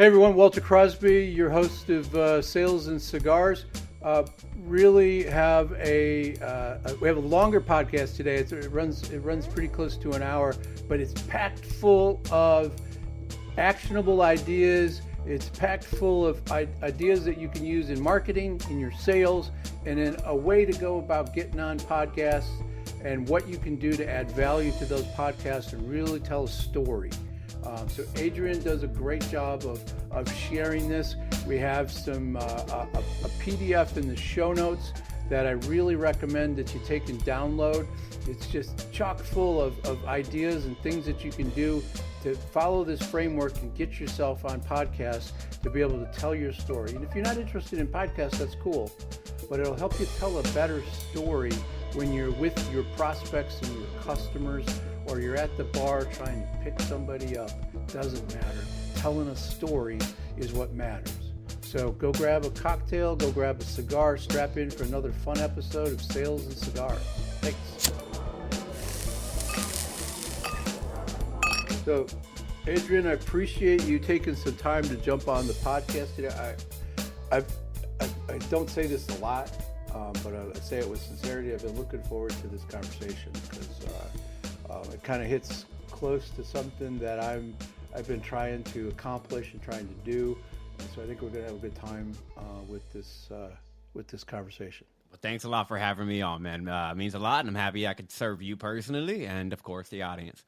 Hey everyone, Walter Crosby, your host of Sales and Cigars. Really have we have a longer podcast today. It runs pretty close to an hour, but it's packed full of actionable ideas. It's packed full of ideas that you can use in marketing, in your sales, and in a way to go about getting on podcasts and what you can do to add value to those podcasts and really tell a story. So Adrian does a great job of sharing this. We have some a PDF in the show notes that I really recommend that you take and download. It's just chock full of ideas and things that you can do to follow this framework and get yourself on podcasts to be able to tell your story. And if you're not interested in podcasts, that's cool, but it'll help you tell a better story when you're with your prospects and your customers, or you're at the bar trying to pick somebody up. Doesn't matter. Telling a story is what matters. So go grab a cocktail, go grab a cigar, strap in for another fun episode of Sales and Cigars. Thanks. So, Adrian, I appreciate you taking some time to jump on the podcast today. I don't say this a lot, but I say it with sincerity. I've been looking forward to this conversation because it kind of hits close to something that I've been trying to accomplish and trying to do. And so I think we're going to have a good time with this conversation. Well, thanks a lot for having me on, man. It means a lot, and I'm happy I could serve you personally and, of course, the audience.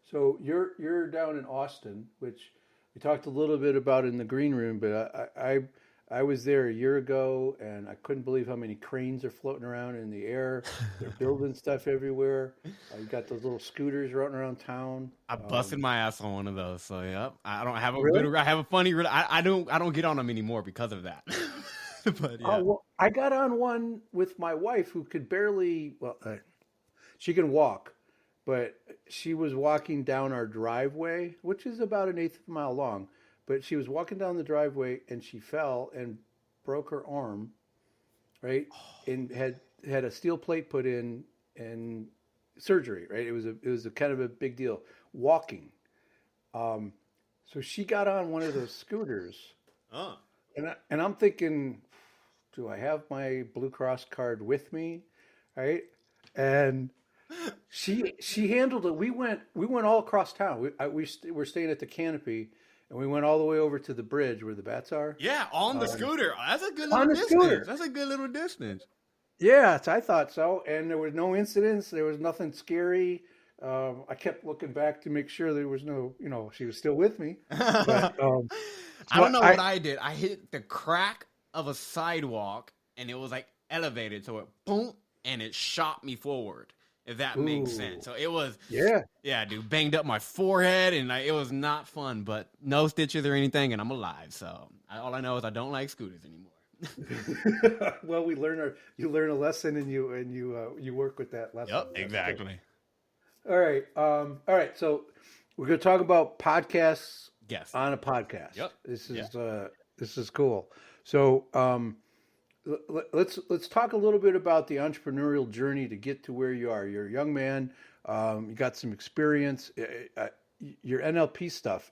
So you're down in Austin, which we talked a little bit about in the green room, but I was there a year ago, and I couldn't believe how many cranes are floating around in the air. They're building stuff everywhere. You got those little scooters running around town. I busted my ass on one of those, so yep. I don't have a really? good. I have a funny. I don't get on them anymore because of that. But yeah. Oh, well, I got on one with my wife, who could barely. Well, she can walk, but she was walking down our driveway, which is about an eighth of a mile long. But she was walking down the driveway and she fell and broke her arm, right? And had a steel plate put in and surgery, right? It was a kind of a big deal. Walking, so she got on one of those scooters, and I'm thinking, do I have my Blue Cross card with me, right? And she handled it. We went all across town. We're staying at the Canopy. And we went all the way over to the bridge where the bats are. Yeah, on the scooter. That's a good little distance. Scooter. That's a good little distance. Yeah, I thought so. And there was no incidents. There was nothing scary. I kept looking back to make sure there was no, she was still with me. But, I don't know what I did. I hit the crack of a sidewalk, and it was like elevated. So it boom, and it shot me forward. If that makes sense. So it was, yeah, dude, banged up my forehead, and it was not fun, but no stitches or anything, and I'm alive. So all I know is I don't like scooters anymore. Well, you learn a lesson, and you work with that lesson. Yep, exactly. All right. So we're going to talk about podcasts. Yes. On a podcast. Yep. This is cool. So, let's talk a little bit about the entrepreneurial journey to get to where you are. You're a young man. You got some experience. Your NLP stuff.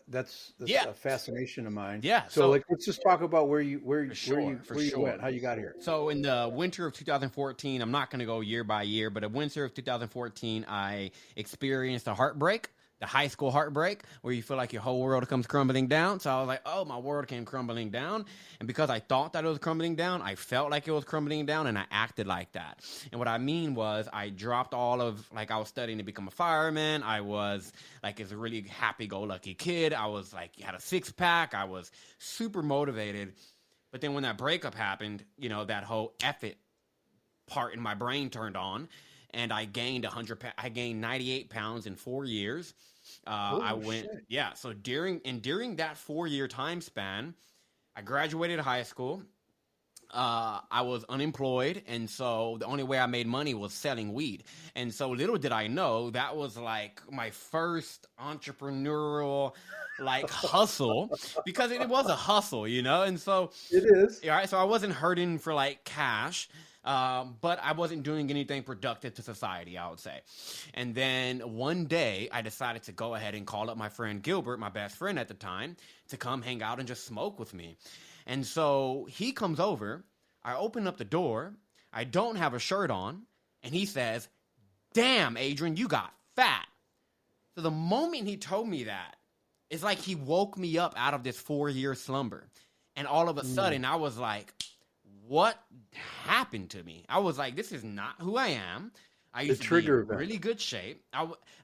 That's a fascination of mine. Yeah. So let's just talk about where you went, how you got here. So in the winter of 2014, I'm not going to go year by year, but in winter of 2014, I experienced a heartbreak. The high school heartbreak, where you feel like your whole world comes crumbling down. So I was like, oh, my world came crumbling down. And because I thought that it was crumbling down, I felt like it was crumbling down, and I acted like that. And what I mean was I dropped I was studying to become a fireman. I was like this really happy-go-lucky kid. I was like, had a six-pack. I was super motivated. But then when that breakup happened, that whole F it part in my brain turned on. And I gained 98 pounds in 4 years. So during that 4-year time span, I graduated high school. I was unemployed, and so the only way I made money was selling weed. And so little did I know that was like my first entrepreneurial hustle, because it was a hustle, And so it is. All right, so I wasn't hurting for cash. But I wasn't doing anything productive to society, I would say. And then one day, I decided to go ahead and call up my friend Gilbert, my best friend at the time, to come hang out and just smoke with me. And so he comes over. I open up the door. I don't have a shirt on. And he says, "Damn, Adrian, you got fat." So the moment he told me that, it's like he woke me up out of this 4-year slumber. And all of a sudden, I was like, what happened to me? I was like, this is not who I am. I used to be in really good shape.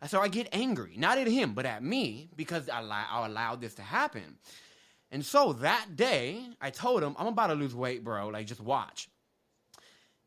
So I get angry, not at him, but at me, because I allowed this to happen. And so that day, I told him, I'm about to lose weight, bro. Like, just watch.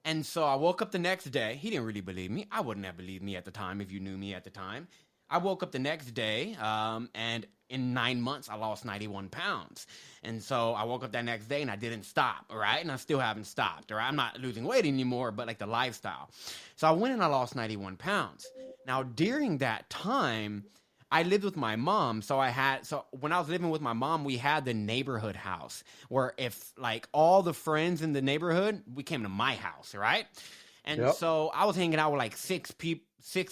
And so I woke up the next day. He didn't really believe me. I wouldn't have believed me at the time if you knew me at the time. I woke up the next day, and in 9 months, I lost 91 pounds. And so I woke up that next day, and I didn't stop, all right? And I still haven't stopped, all right? I'm not losing weight anymore, but like the lifestyle. So I went and I lost 91 pounds. Now, during that time, I lived with my mom. So when I was living with my mom, we had the neighborhood house where if like all the friends in the neighborhood, we came to my house, right? And so I was hanging out with like six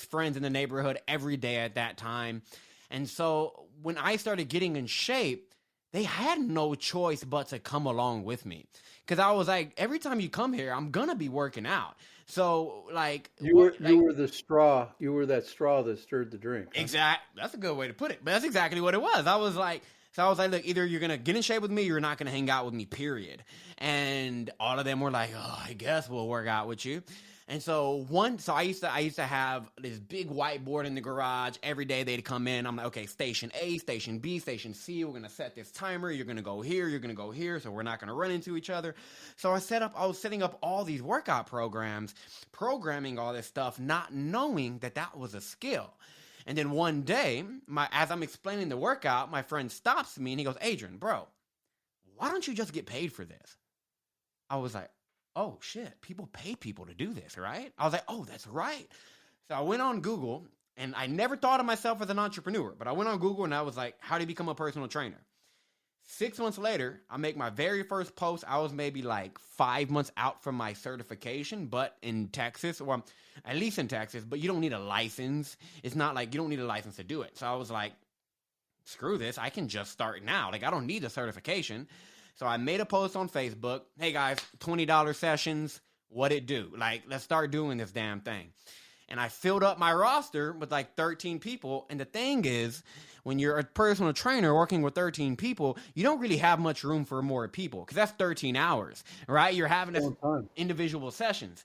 friends in the neighborhood every day at that time. And so when I started getting in shape, they had no choice but to come along with me. Because I was like, every time you come here, I'm going to be working out. So like you were the straw. You were that straw that stirred the drink. Huh? Exactly. That's a good way to put it. But that's exactly what it was. I was like, look, either you're going to get in shape with me or you're not going to hang out with me, period. And all of them were like, oh, I guess we'll work out with you. And so I used to have this big whiteboard in the garage. Every day they'd come in. I'm like, okay, station A, station B, station C. We're going to set this timer. You're going to go here. You're going to go here. So we're not going to run into each other. So I was setting up all these workout programs, programming all this stuff, not knowing that that was a skill. And then one day, as I'm explaining the workout, my friend stops me and he goes, Adrian, bro, why don't you just get paid for this? I was like, oh, shit, people pay people to do this, right? I was like, oh, that's right. So I went on Google, and I never thought of myself as an entrepreneur, but I went on Google, and I was like, how do you become a personal trainer? 6 months later, I make my very first post. I was maybe like 5 months out from my certification, but in Texas, or at least in Texas, but you don't need a license. It's not like you don't need a license to do it. So I was like, screw this. I can just start now. Like, I don't need a certification. So I made a post on Facebook. Hey guys, $20 sessions. What it do? Like, let's start doing this damn thing. And I filled up my roster with like 13 people. And the thing is, when you're a personal trainer working with 13 people, you don't really have much room for more people because that's 13 hours, right? You're having individual sessions.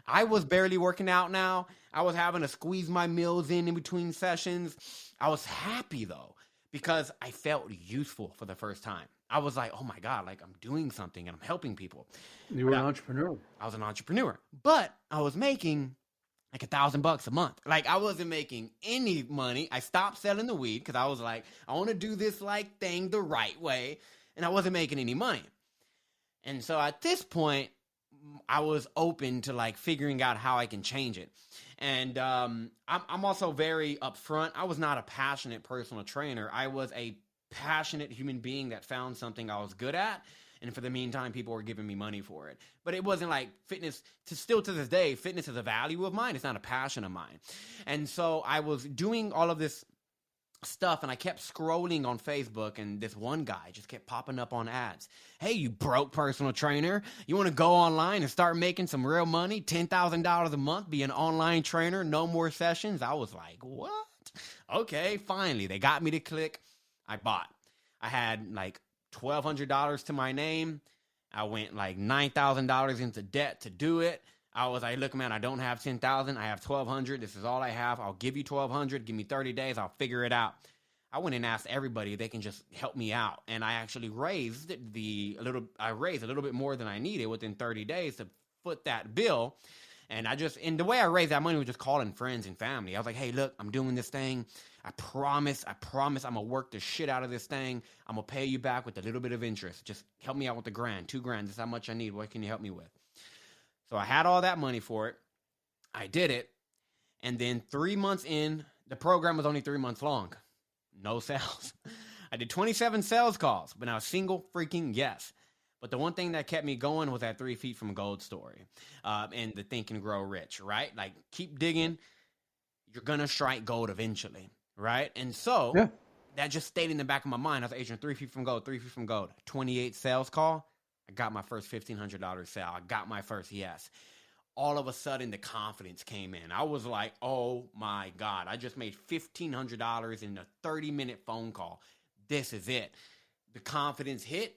I was barely working out now. I was having to squeeze my meals in between sessions. I was happy though, because I felt useful for the first time. I was like, oh my God, like I'm doing something and I'm helping people. You were an entrepreneur. I was an entrepreneur, but I was making like $1,000 a month. Like I wasn't making any money. I stopped selling the weed because I was like, I want to do this like thing the right way. And I wasn't making any money. And so at this point, I was open to like figuring out how I can change it. And I'm also very upfront. I was not a passionate personal trainer. I was a passionate human being that found something I was good at, and for the meantime people were giving me money for it. But it wasn't like fitness. Still to this day, fitness is a value of mine. It's not a passion of mine. And so I was doing all of this stuff, and I kept scrolling on Facebook, and this one guy just kept popping up on ads. Hey, you broke personal trainer, you want to go online and start making some real money, $10,000 a month, be an online trainer, no more sessions? I was like, what? Okay, finally they got me to click. I bought. I had like $1,200 to my name. I went like $9,000 into debt to do it. I was like, look, man, I don't have $10,000. I have $1,200. This is all I have. I'll give you $1,200. Give me 30 days. I'll figure it out. I went and asked everybody if they can just help me out. And I actually raised a little bit more than I needed within 30 days to foot that bill. And the way I raised that money was just calling friends and family. I was like, hey, look, I'm doing this thing. I promise I'm going to work the shit out of this thing. I'm going to pay you back with a little bit of interest. Just help me out with $1,000, $2,000. This is how much I need. What can you help me with? So I had all that money for it. I did it. And then 3 months in, the program was only 3 months long. No sales. I did 27 sales calls, but not a single freaking yes. But the one thing that kept me going was that 3 Feet from Gold story, and the Think and Grow Rich, right? Like, keep digging. You're going to strike gold eventually, right? And so Yeah. that just stayed in the back of my mind. I was like, Adrian, 3 Feet from Gold, 3 Feet from Gold. 28 sales call. I got my first $1,500 sale. I got my first yes. All of a sudden, the confidence came in. I was like, oh my God, I just made $1,500 in a 30-minute phone call. This is it. The confidence hit.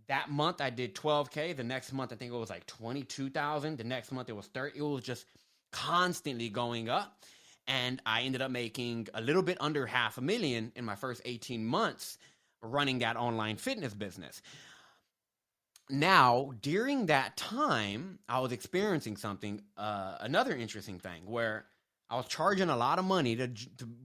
That month, I did $12K. The next month, I think it was like $22,000. The next month, it was $30,000. It was just constantly going up. And I ended up making a little bit under $500,000 in my first 18 months running that online fitness business. Now, during that time, I was experiencing something, another interesting thing, where I was charging a lot of money to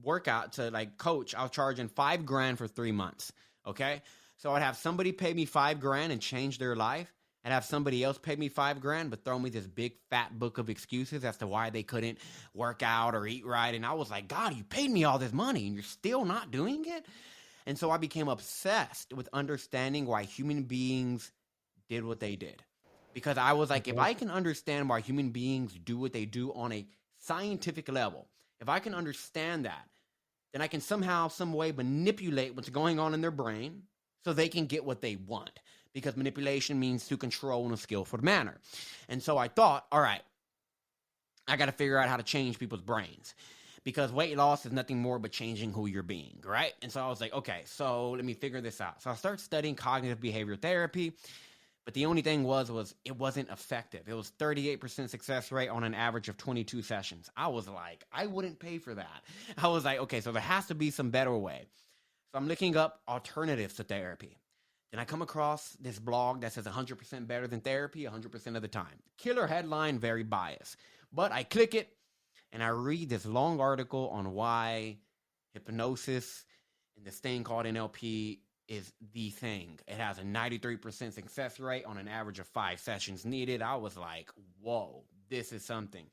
work out, to like coach. I was charging $5,000 for 3 months. Okay. So I'd have somebody pay me $5,000 and change their life. I'd have somebody else pay me $5,000, but throw me this big fat book of excuses as to why they couldn't work out or eat right. And I was like, God, you paid me all this money and you're still not doing it. And so I became obsessed with understanding why human beings did what they did. Because I was like, if I can understand why human beings do what they do on a scientific level, if I can understand that, then I can somehow, some way manipulate what's going on in their brain so they can get what they want. Because manipulation means to control in a skillful manner. And so I thought, all right, I got to figure out how to change people's brains. Because weight loss is nothing more but changing who you're being, right? And so I was like, okay, so let me figure this out. So I started studying cognitive behavior therapy. But the only thing was it wasn't effective. It was 38% success rate on an average of 22 sessions. I was like, I wouldn't pay for that. I was like, okay, so there has to be some better way. So I'm looking up alternatives to therapy. Then I come across this blog that says 100% better than therapy 100% of the time. Killer headline, very biased. But I click it and I read this long article on why hypnosis and this thing called NLP is the thing. It has a 93% success rate on an average of 5 sessions needed. I was like, whoa, this is something.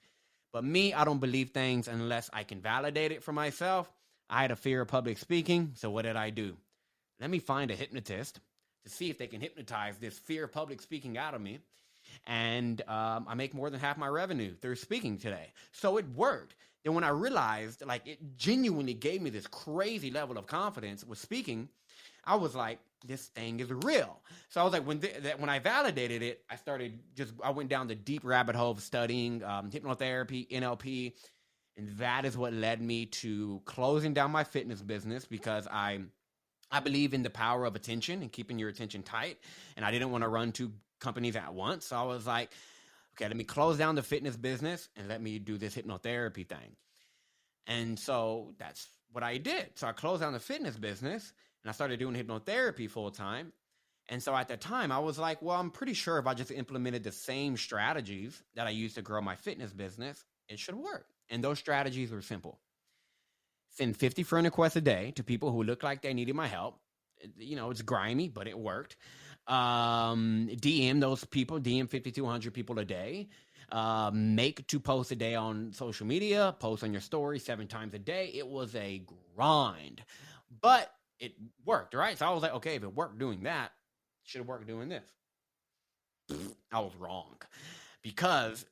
But me, I don't believe things unless I can validate it for myself. I had a fear of public speaking, so what did I do? Let me find a hypnotist to see if they can hypnotize this fear of public speaking out of me. And I make more than half my revenue through speaking today. So it worked. Then when I realized, like, it genuinely gave me this crazy level of confidence with speaking, I was like, this thing is real. So I was like, when I validated it, I went down the deep rabbit hole of studying hypnotherapy, NLP, and that is what led me to closing down my fitness business because I believe in the power of attention and keeping your attention tight, and I didn't want to run 2 companies at once. So I was like, okay, let me close down the fitness business and let me do this hypnotherapy thing. And so that's what I did. So I closed down the fitness business and I started doing hypnotherapy full time. And so at that time, I was like, well, I'm pretty sure if I just implemented the same strategies that I used to grow my fitness business, it should work. And those strategies were simple. Send 50 friend requests a day to people who look like they needed my help. You know, it's grimy, but it worked. DM those people, DM 5,200 people a day. Make 2 posts a day on social media, post on your story 7 times a day. It was a grind, but it worked, right? So I was like, okay, if it worked doing that, it should have worked doing this. I was wrong because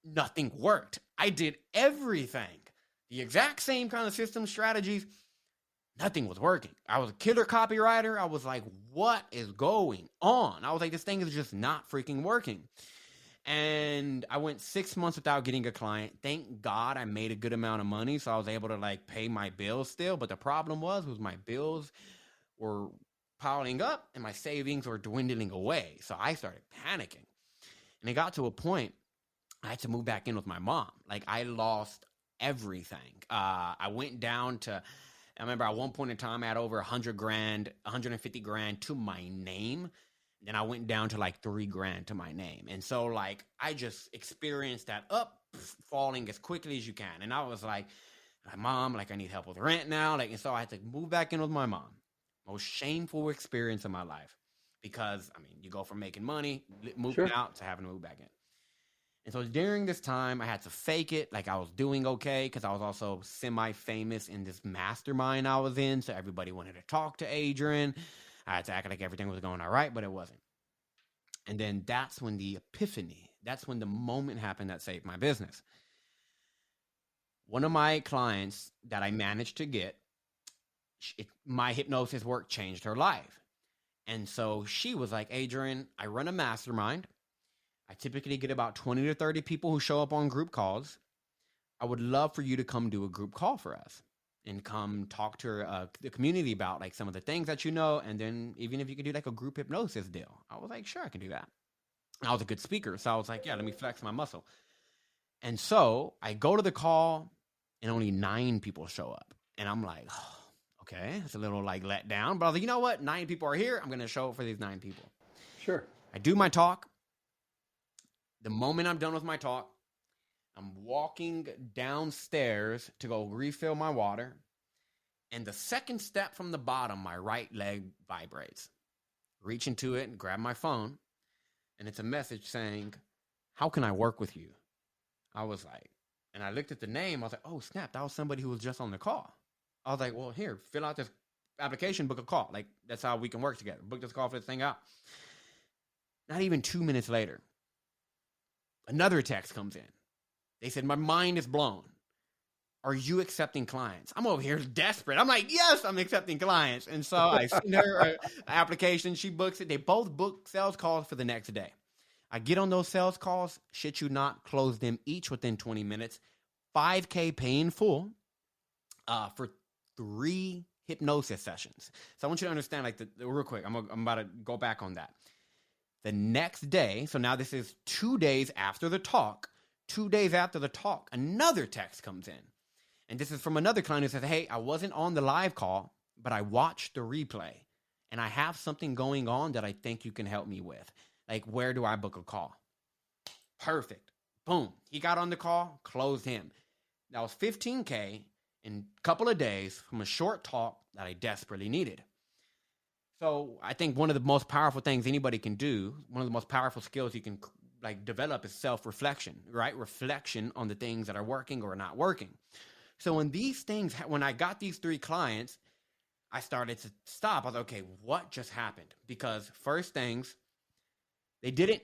nothing worked. I did everything, the exact same kind of system strategies. Nothing was working. I was a killer copywriter. I was like, what is going on? I was like, this thing is just not freaking working. And I went 6 months without getting a client. Thank God I made a good amount of money, so I was able to like pay my bills still. But the problem was my bills were piling up and my savings were dwindling away. So I started panicking. And it got to a point I had to move back in with my mom. Like, I lost everything. I went down to, I remember at one point in time I had over $100,000, $150,000 to my name. Then I went down to like $3,000 to my name. And so like, I just experienced that falling as quickly as you can. And I was like, Mom, like I need help with rent now. Like, and so I had to move back in with my mom. Most shameful experience of my life because I mean, you go from making money, moving out to having to move back in. And so during this time I had to fake it. Like I was doing okay. Cause I was also semi-famous in this mastermind I was in. So everybody wanted to talk to Adrian. I had to act like everything was going all right, but it wasn't. And then that's when the epiphany, that's when the moment happened that saved my business. One of my clients that I managed to get, my hypnosis work changed her life. And so she was like, Adrian, I run a mastermind. I typically get about 20 to 30 people who show up on group calls. I would love for you to come do a group call for us and come talk to the community about like some of the things that you know. And then even if you could do like a group hypnosis deal. I was like, sure, I can do that. I was a good speaker. So I was like, yeah, let me flex my muscle. And so I go to the call and only 9 people show up. And I'm like, oh, okay, it's a little like let down. But I was like, you know what? 9 people are here. I'm going to show up for these 9 people. Sure. I do my talk. The moment I'm done with my talk, I'm walking downstairs to go refill my water. And the second step from the bottom, my right leg vibrates. Reach into it and grab my phone. And it's a message saying, how can I work with you? I was like, and I looked at the name. I was like, oh, snap. That was somebody who was just on the call. I was like, well, here, fill out this application, book a call. Like, that's how we can work together. Book this call for this thing out. Not even 2 minutes later, another text comes in. They said, my mind is blown. Are you accepting clients? I'm over here desperate. I'm like, yes, I'm accepting clients. And so I send her an application. She books it. They both book sales calls for the next day. I get on those sales calls, shit you not, close them each within 20 minutes, $5K pay in full for 3 hypnosis sessions. So I want you to understand, like, real quick, I'm about to go back on that. The next day, so now this is 2 days after the talk, 2 days after the talk, another text comes in. And this is from another client who says, hey, I wasn't on the live call, but I watched the replay. And I have something going on that I think you can help me with. Like, where do I book a call? Perfect. Boom. He got on the call, closed him. That was $15K in a couple of days from a short talk that I desperately needed. So I think one of the most powerful things anybody can do, one of the most powerful skills you can like develop is self-reflection, right? Reflection on the things that are working or not working. So when these things, when I got these 3 clients, I started to stop. I was like, okay, what just happened? Because first things, they didn't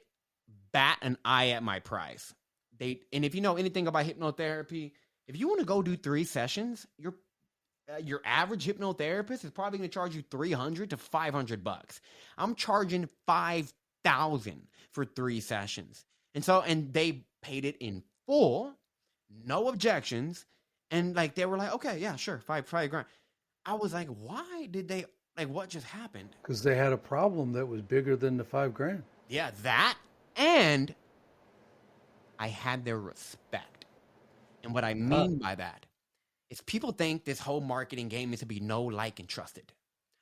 bat an eye at my price. And if you know anything about hypnotherapy, if you want to go do 3 sessions, your average hypnotherapist is probably going to charge you $300 to $500. I'm charging $5,000 for 3 sessions. And they paid it in full, no objections. And like, they were like, okay, yeah, sure. $5 grand. I was like, why did they, like, what just happened? Because they had a problem that was bigger than the $5 grand. Yeah, that. And I had their respect. And what I mean by that is people think this whole marketing game is to be know, like, and trusted.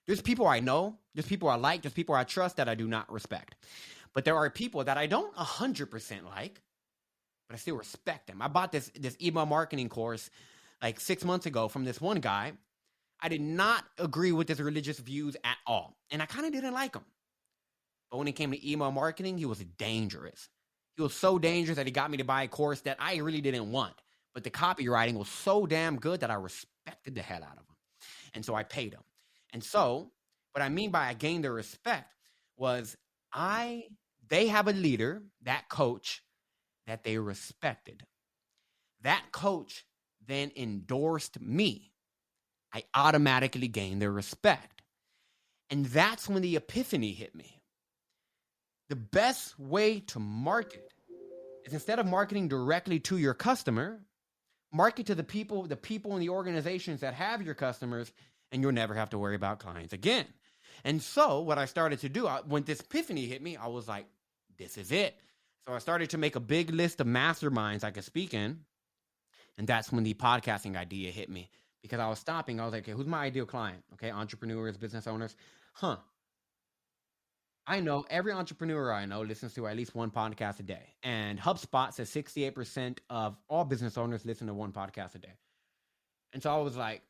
There's people I know, there's people I like, there's people I trust that I do not respect. But there are people that I don't 100% like, but I still respect them. I bought this email marketing course like 6 months ago from this one guy. I did not agree with his religious views at all. And I kind of didn't like him. But when it came to email marketing, he was dangerous. He was so dangerous that he got me to buy a course that I really didn't want. But the copywriting was so damn good that I respected the hell out of him. And so I paid him. And so what I mean by I gained their respect was they have a leader, that coach, that they respected. That coach then endorsed me. I automatically gained their respect. And that's when the epiphany hit me. The best way to market is, instead of marketing directly to your customer, market to the people in the organizations that have your customers, and you'll never have to worry about clients again. And so what I started to do, when this epiphany hit me, I was like, this is it. So I started to make a big list of masterminds I could speak in. And that's when the podcasting idea hit me, because I was stopping. I was like, okay, who's my ideal client? Okay, entrepreneurs, business owners. I know every entrepreneur I know listens to at least one podcast a day. And HubSpot says 68% of all business owners listen to one podcast a day. And so I was like,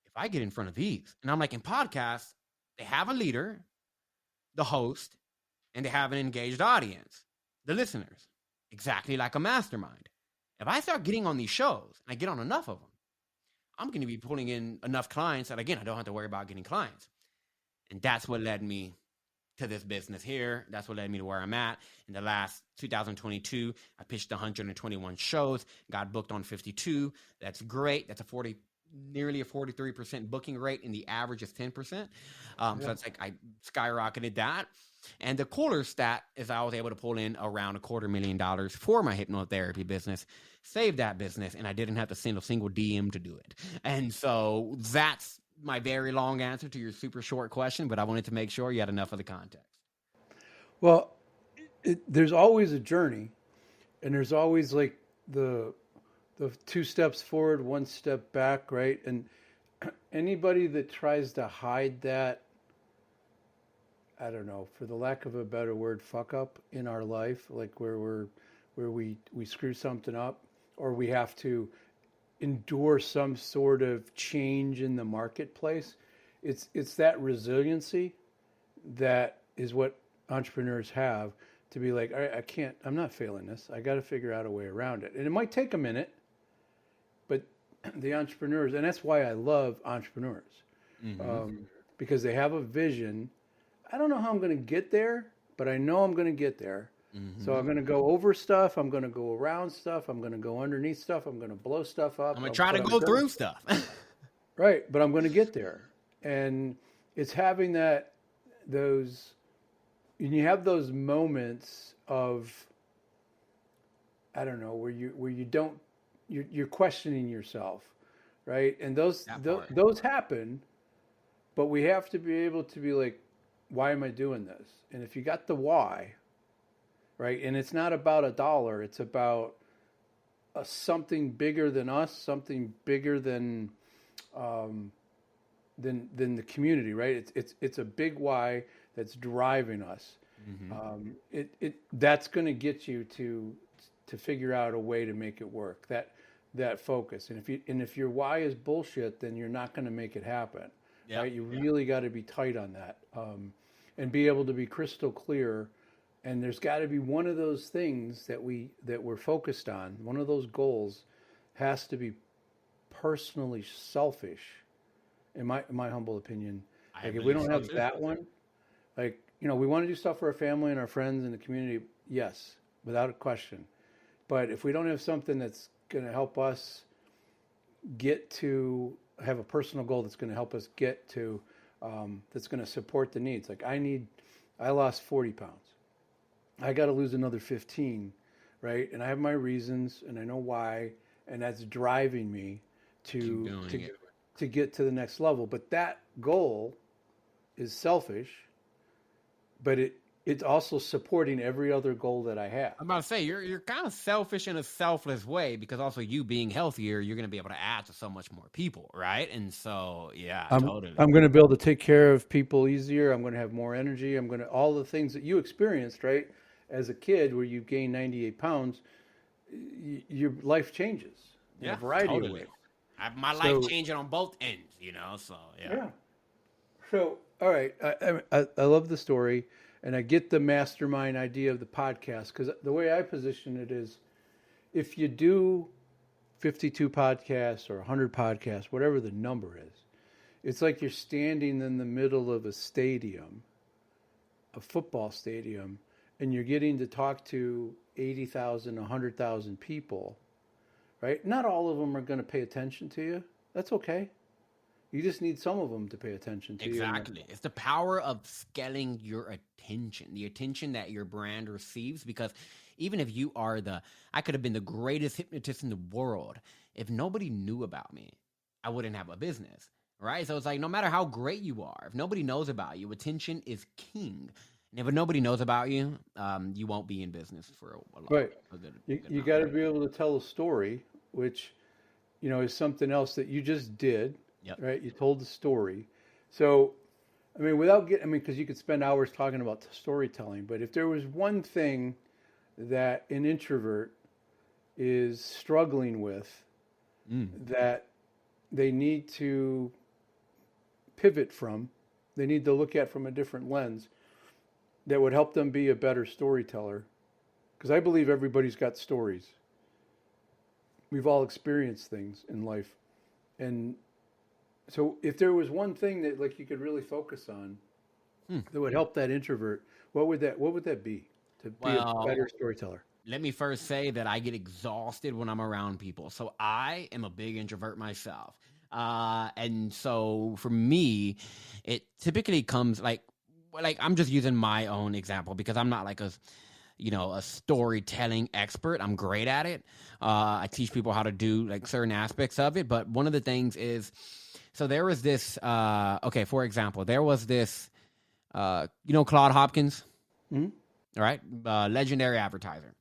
if I get in front of these, and I'm like, in podcasts, they have a leader, the host, and they have an engaged audience, the listeners, exactly like a mastermind. If I start getting on these shows, and I get on enough of them, I'm going to be pulling in enough clients that, again, I don't have to worry about getting clients. And that's what led me to this business here. That's what led me to where I'm at. In the last 2022, I pitched 121 shows, got booked on 52. That's great. That's nearly a 43% booking rate, and the average is 10%. So it's like I skyrocketed that. And the cooler stat is I was able to pull in around $250,000 for my hypnotherapy business, save that business, and I didn't have to send a single DM to do it. And so that's my very long answer to your super short question, but I wanted to make sure you had enough of the context. Well, there's always a journey, and there's always like the 2 steps forward, 1 step back, right? And anybody that tries to hide that, I don't know, for the lack of a better word, fuck up in our life, like where we screw something up, or we have to endure some sort of change in the marketplace. It's that resiliency that is what entrepreneurs have, to be like, all right, I'm not failing this. I got to figure out a way around it. And it might take a minute, but the entrepreneurs, and that's why I love entrepreneurs, because they have a vision. I don't know how I'm going to get there, but I know I'm going to get there. So I'm going to go over stuff. I'm going to go around stuff. I'm going to go underneath stuff. I'm going to blow stuff up. I'm going to try to go through stuff. Right. But I'm going to get there. And it's having and you have those moments of, I don't know, where you're questioning yourself, right? And those happen, but we have to be able to be like, why am I doing this? And if you got the why, right? And it's not about $1, it's about something bigger than us, something bigger than the community, right? It's a big why that's driving us. That's going to get you to figure out a way to make it work. That focus. And if your why is bullshit, then you're not going to make it happen. Yep. Right? You really got to be tight on that, and be able to be crystal clear. And there's got to be one of those things that we're focused on. One of those goals has to be personally selfish, in my humble opinion. Like if we don't have that one, like, you know, we want to do stuff for our family and our friends and the community. Yes, without a question. But if we don't have something that's going to help us have a personal goal that's going to help us get to, that's going to support the needs. Like I lost 40 pounds. I got to lose another 15, right? And I have my reasons and I know why, and that's driving me to get to the next level. But that goal is selfish, but it's also supporting every other goal that I have. I'm about to say, you're kind of selfish in a selfless way, because also you being healthier, you're going to be able to add to so much more people, right? And so, yeah, totally. I'm going to be able to take care of people easier. I'm going to have more energy. All the things that you experienced, right? As a kid, where you gained 98 pounds, your life changes in a variety of ways. My life changing on both ends, you know, so, yeah. So, all right, I love the story. And I get the mastermind idea of the podcast, because the way I position it is, if you do 52 podcasts or 100 podcasts, whatever the number is, it's like you're standing in the middle of a stadium, a football stadium, and you're getting to talk to 80,000, 100,000 people, right? Not all of them are going to pay attention to you. That's okay. You just need some of them to pay attention to you. Exactly. It's the power of scaling your attention, the attention that your brand receives. Because even if you are I could have been the greatest hypnotist in the world. If nobody knew about me, I wouldn't have a business, right? So it's like, no matter how great you are, if nobody knows about you, attention is king. And if nobody knows about you, you won't be in business for a long time. Right. You got to be able to tell a story, which, you know, is something else that you just did. Yep. Right. You told the story. So, I mean, because you could spend hours talking about storytelling, but if there was one thing that an introvert is struggling with, that they need to pivot from, they need to look at from a different lens, that would help them be a better storyteller. Because I believe everybody's got stories. We've all experienced things in life. And so if there was one thing that, like, you could really focus on, that would help that introvert, what would that be to be a Well, better storyteller? let me first say that I get exhausted when I'm around people. So I am a big introvert myself. And so for me, it typically comes like I'm just using my own example because I'm not like a storytelling expert. I'm great at it. I teach people how to do like certain aspects of it. But one of the things is, so there was this, for example, there was this, Claude Hopkins, Hmm. right? Legendary advertiser.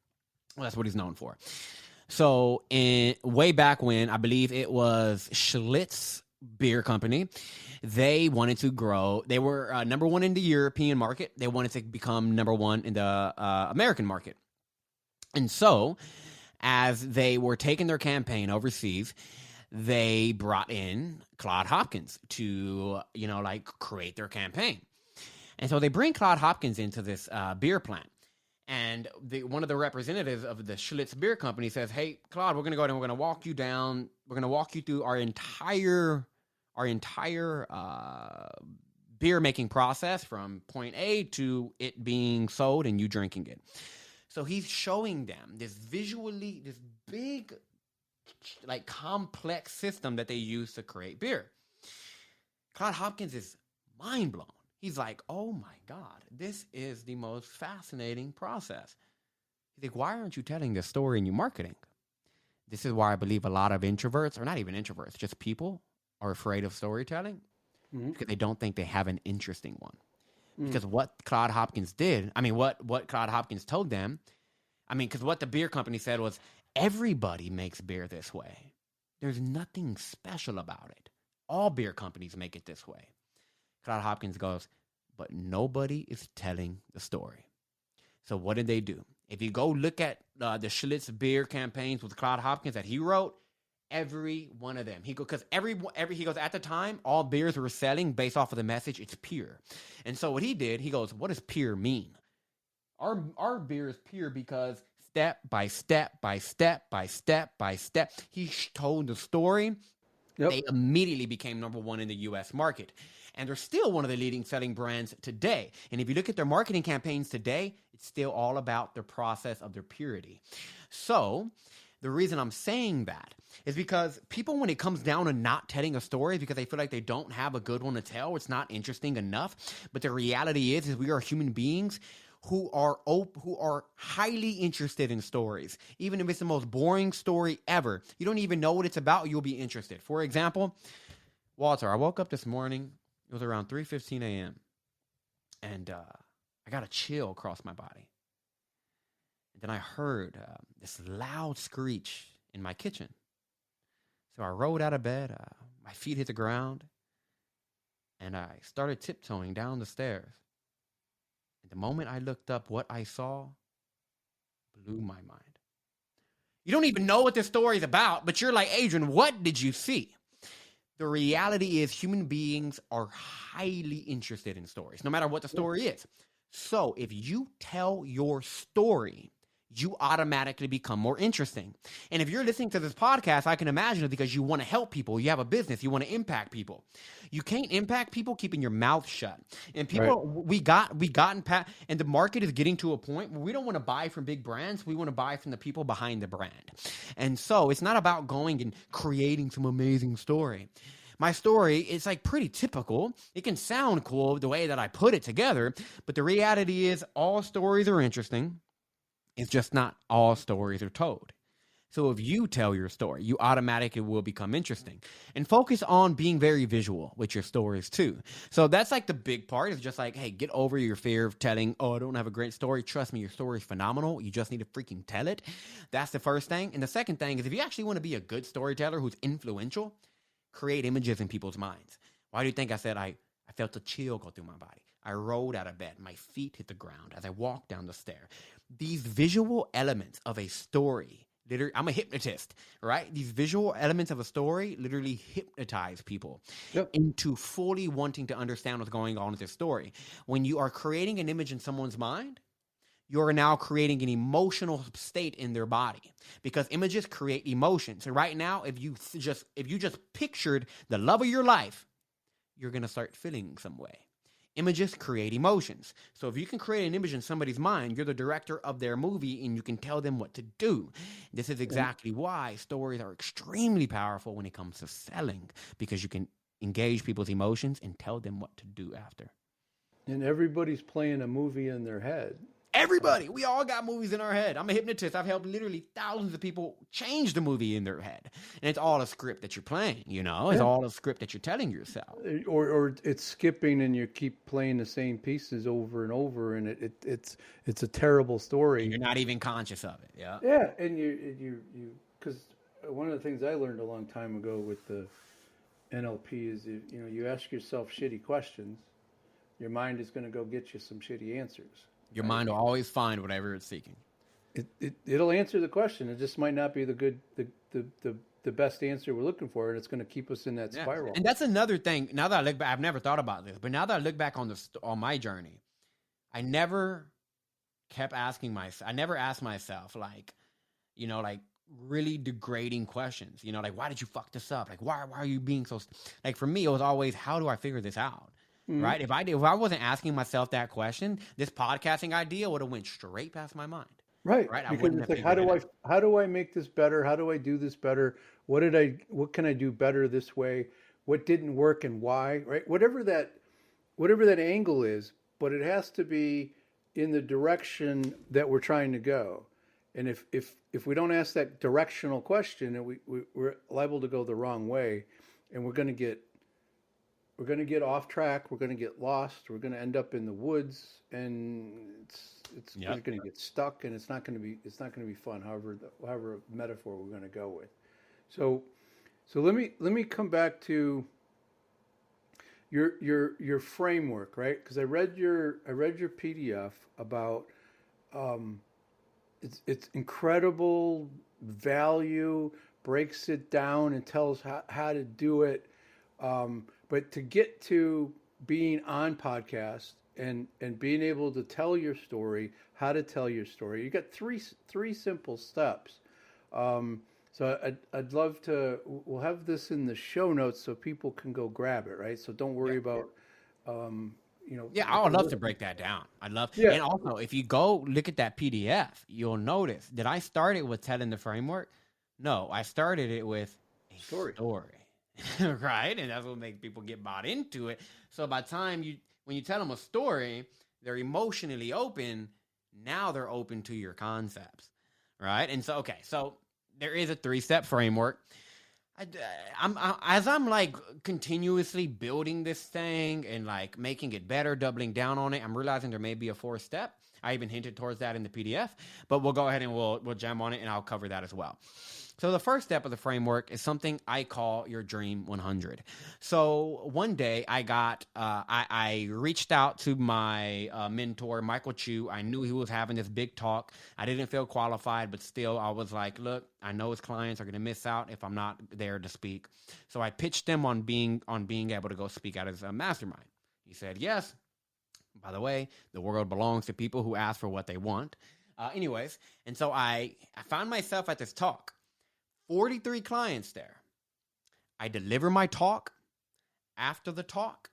Well, that's what he's known for. So way back when, I believe it was Schlitz Beer Company, they wanted to grow. They were number one in the European market. They wanted to become number one in the American market. And so as they were taking their campaign overseas, they brought in Claude Hopkins to, create their campaign. And so they bring Claude Hopkins into this beer plant. And one of the representatives of the Schlitz Beer Company says, "Hey, Claude, we're going to go and we're going to walk you down. We're going to walk you through our entire beer making process from point A to it being sold and you drinking it." So he's showing them this big, like complex system that they use to create beer. Claude Hopkins is mind blown. He's like, "Oh my God, this is the most fascinating process." He's like, "Why aren't you telling this story in your marketing?" This is why I believe a lot of introverts, or not even introverts, just people are afraid of storytelling because they don't think they have an interesting one. Because what Claude Hopkins did, what Claude Hopkins told them, because what the beer company said was, everybody makes beer this way. There's nothing special about it. All beer companies make it this way. Claude Hopkins goes, "But nobody is telling the story." So what did they do? If you go look at the Schlitz beer campaigns with Claude Hopkins that he wrote, every one of them, he goes, at the time, all beers were selling based off of the message, it's pure. And so what he did, he goes, "What does pure mean? Our beer is pure because step by step by step by step by step." He told the story. Yep. They immediately became number one in the U.S. market. And they're still one of the leading selling brands today. And if you look at their marketing campaigns today, it's still all about the process of their purity. So the reason I'm saying that is because people, when it comes down to not telling a story, is because they feel like they don't have a good one to tell. It's not interesting enough. But the reality is we are human beings who are highly interested in stories. Even if it's the most boring story ever, you don't even know what it's about, you'll be interested. For example, Walter, I woke up this morning. It was around 3:15 a.m. And I got a chill across my body. And then I heard this loud screech in my kitchen. So I rolled out of bed. My feet hit the ground. And I started tiptoeing down the stairs. And the moment I looked up, what I saw blew my mind. You don't even know what this story is about, but you're like, "Adrian, what did you see?" The reality is human beings are highly interested in stories, no matter what the story is. So if you tell your story, you automatically become more interesting. And if you're listening to this podcast, I can imagine it because you want to help people. You have a business. You want to impact people. You can't impact people keeping your mouth shut. And people, right. we gotten past, and the market is getting to a point where we don't want to buy from big brands. We want to buy from the people behind the brand. And so it's not about going and creating some amazing story. My story is like pretty typical. It can sound cool the way that I put it together, but the reality is all stories are interesting. It's just not all stories are told. So if you tell your story, you automatically will become interesting. And focus on being very visual with your stories too. So that's like the big part. It's just like, hey, get over your fear of telling, "Oh, I don't have a great story." Trust me, your story is phenomenal. You just need to freaking tell it. That's the first thing. And the second thing is, if you actually want to be a good storyteller who's influential, create images in people's minds. Why do you think I said I felt a chill go through my body? I rolled out of bed. My feet hit the ground as I walked down the stair. These visual elements of a story, I'm a hypnotist, right? These visual elements of a story literally hypnotize people into fully wanting to understand what's going on with this story. When you are creating an image in someone's mind, you're now creating an emotional state in their body, because images create emotion. So right now, if you just pictured the love of your life, you're going to start feeling some way. Images create emotions. So if you can create an image in somebody's mind, you're the director of their movie and you can tell them what to do. This is exactly why stories are extremely powerful when it comes to selling, because you can engage people's emotions and tell them what to do after. And everybody's playing a movie in their head. Everybody, we all got movies in our head. I'm a hypnotist. I've helped literally thousands of people change the movie in their head. And it's all a script that you're playing, you know? It's all a script that you're telling yourself. Or it's skipping and you keep playing the same pieces over and over, and it's a terrible story. And you're not even conscious of it, yeah? Yeah, and you because one of the things I learned a long time ago with the NLP is, you ask yourself shitty questions, your mind is going to go get you some shitty answers. Your mind will always find whatever it's seeking. It'll answer the question. It just might not be the best answer we're looking for, and it's going to keep us in that spiral. And that's another thing. Now that I look back, I've never thought about this, but now that I look back on my journey, I never asked myself like really degrading questions. Like, why did you fuck this up? Like, why are you being so? Like, for me, it was always, how do I figure this out? Mm-hmm. Right? If I wasn't asking myself that question, this podcasting idea would have went straight past my mind. Right. Because it's like, how do I make this better? How do I do this better? What can I do better this way? What didn't work and why? Right? Whatever that angle is, but it has to be in the direction that we're trying to go. And if we don't ask that directional question, and we're liable to go the wrong way, and we're going to get off track. We're going to get lost. We're going to end up in the woods, and it's going to get stuck, and it's not going to be fun. However metaphor we're going to go with. So let me come back to your framework, right? Because I read your PDF about it's incredible value, breaks it down and tells how to do it. But to get to being on podcast and being able to tell your story, how to tell your story, you got three simple steps. So I'd love to. We'll have this in the show notes so people can go grab it. Right. So don't worry about. Yeah, I would love to break that down. I'd love. Yeah. And also, if you go look at that PDF, you'll notice that I started with telling the framework. No, I started it with a story. Right? And that's what makes people get bought into it. So by the time when you tell them a story, they're emotionally open. Now they're open to your concepts. Right? And so, so there is a 3-step framework. I'm like continuously building this thing and like making it better, doubling down on it. I'm realizing there may be a 4th step. I even hinted towards that in the PDF, but we'll go ahead and we'll jam on it, and I'll cover that as well. So the first step of the framework is something I call your Dream 100. So one day I reached out to my mentor, Michael Chu. I knew he was having this big talk. I didn't feel qualified, but still I was like, look, I know his clients are going to miss out if I'm not there to speak. So I pitched him on being able to go speak at his mastermind. He said, yes. By the way, the world belongs to people who ask for what they want. Anyways, and so I found myself at this talk. 43 clients there. I deliver my talk. After the talk,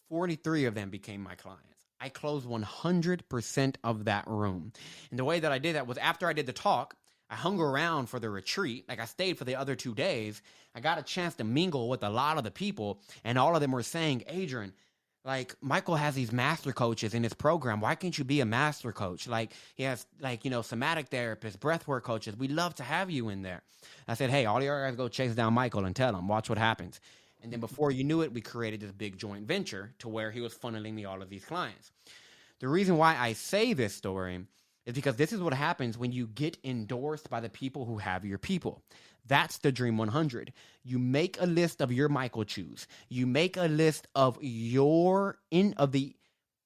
43 of them became my clients. I closed 100% of that room. And the way that I did that was after I did the talk, I hung around for the retreat. Like I stayed for the other 2 days. I got a chance to mingle with a lot of the people, and all of them were saying, Adrian, like Michael has these master coaches in his program. Why can't you be a master coach? Like he has somatic therapists, breathwork coaches. We'd love to have you in there. I said, hey, all you guys go chase down Michael and tell him, watch what happens. And then before you knew it, we created this big joint venture to where he was funneling me all of these clients. The reason why I say this story is because this is what happens when you get endorsed by the people who have your people. That's the Dream 100. You make a list of your Michael Chews. You make a list of the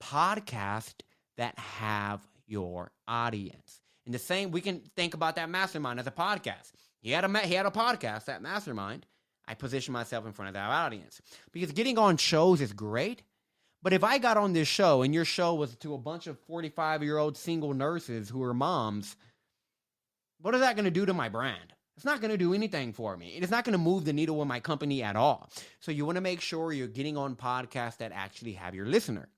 podcast that have your audience. And the same, we can think about that mastermind as a podcast. He had a podcast, that mastermind. I position myself in front of that audience. Because getting on shows is great. But if I got on this show and your show was to a bunch of 45-year-old single nurses who are moms, what is that going to do to my brand? It's not going to do anything for me. It's not going to move the needle in my company at all. So you want to make sure you're getting on podcasts that actually have your listener.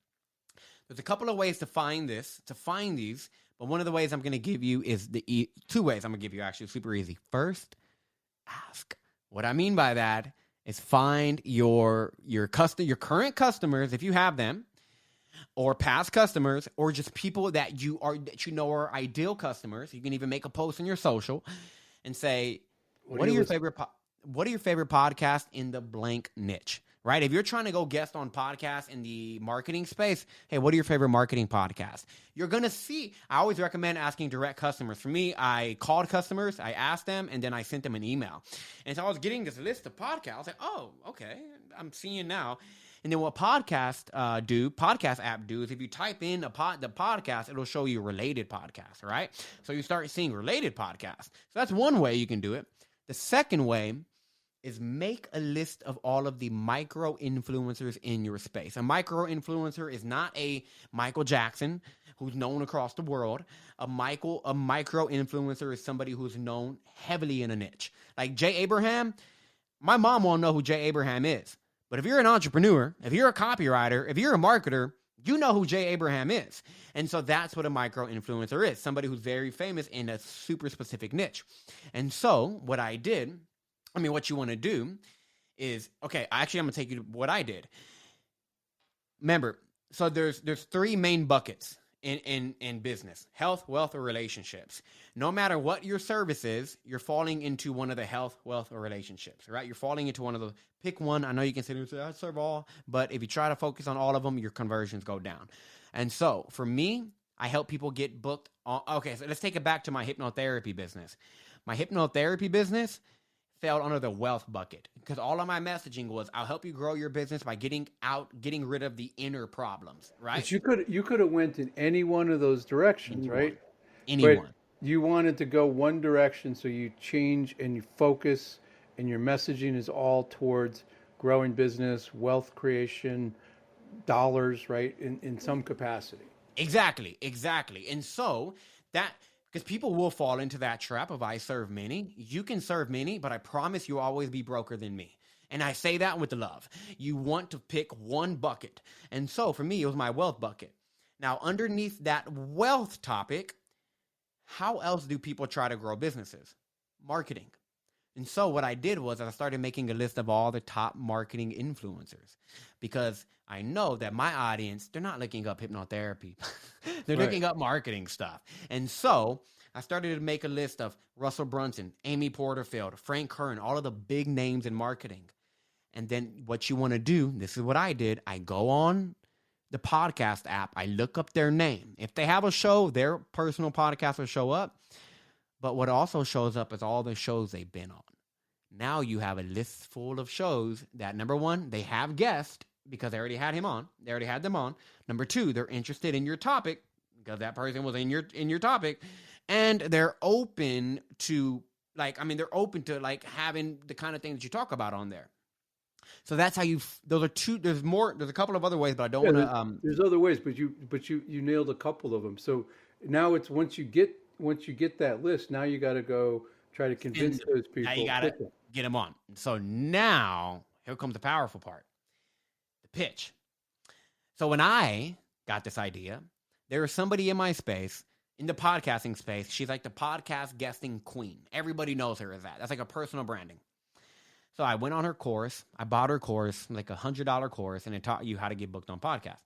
There's a couple of ways to find these, but one of the ways I'm going to give you is two ways I'm going to give you, actually, super easy. First, ask. What I mean by that is find your current customers, if you have them, or past customers, or just people that you know are ideal customers. You can even make a post on your social and say, what are your favorite podcasts in the blank niche? Right? If you're trying to go guest on podcasts in the marketing space, hey, what are your favorite marketing podcasts? You're going to see, I always recommend asking direct customers. For me, I called customers, I asked them, and then I sent them an email. And so I was getting this list of podcasts. I was like, oh, okay, I'm seeing now. And then what podcast app do is if you type in the podcast, it'll show you related podcasts, right? So you start seeing related podcasts. So that's one way you can do it. The second way is make a list of all of the micro influencers in your space. A micro influencer is not a Michael Jackson who's known across the world. A micro influencer is somebody who's known heavily in a niche. Like Jay Abraham, my mom won't know who Jay Abraham is. But if you're an entrepreneur, if you're a copywriter, if you're a marketer, you know who Jay Abraham is. And so that's what a micro influencer is. Somebody who's very famous in a super specific niche. And so what you want to do is, okay, actually, I'm going to take you to what I did. Remember, so there's three main buckets in business: health, wealth, or relationships. No matter what your service is, you're falling into one of the health, wealth, or relationships, right? You're falling into one of those. Pick one. I know you can sit here and say, I serve all, but if you try to focus on all of them, your conversions go down. And so for me, I help people get booked on, okay, so let's take it back to my hypnotherapy business. My hypnotherapy business fell under the wealth bucket because all of my messaging was, I'll help you grow your business by getting rid of the inner problems, right? But you could have went in any one of those directions, right? Anyone. But you wanted to go one direction, so you change and you focus, and your messaging is all towards growing business, wealth creation, dollars, right? In some capacity. Exactly. And so because people will fall into that trap of I serve many. You can serve many, but I promise you'll always be broker than me. And I say that with love. You want to pick one bucket. And so for me, it was my wealth bucket. Now, underneath that wealth topic, how else do people try to grow businesses? Marketing. And so what I did was I started making a list of all the top marketing influencers because I know that my audience, they're not looking up hypnotherapy. They're looking up marketing stuff. And so I started to make a list of Russell Brunson, Amy Porterfield, Frank Kern, all of the big names in marketing. And then what you want to do, this is what I did. I go on the podcast app. I look up their name. If they have a show, their personal podcast will show up. But what also shows up is all the shows they've been on. Now you have a list full of shows that, number one, they have guests because they already had him on. They already had them on. Number two, they're interested in your topic because that person was in your topic. And they're open to having the kind of thing that you talk about on there. So that's how those are two. There's a couple of other ways, but I don't want to. There's other ways, but you nailed a couple of them. So now it's once you get that list, now you got to go try to convince those people. Now you got to get them on. So now here comes the powerful part, the pitch. So when I got this idea, there was somebody in my space, in the podcasting space. She's like the podcast guesting queen. Everybody knows her as that. That's like a personal branding. So I went on her course. I bought her course, like $100 course, and it taught you how to get booked on podcasts.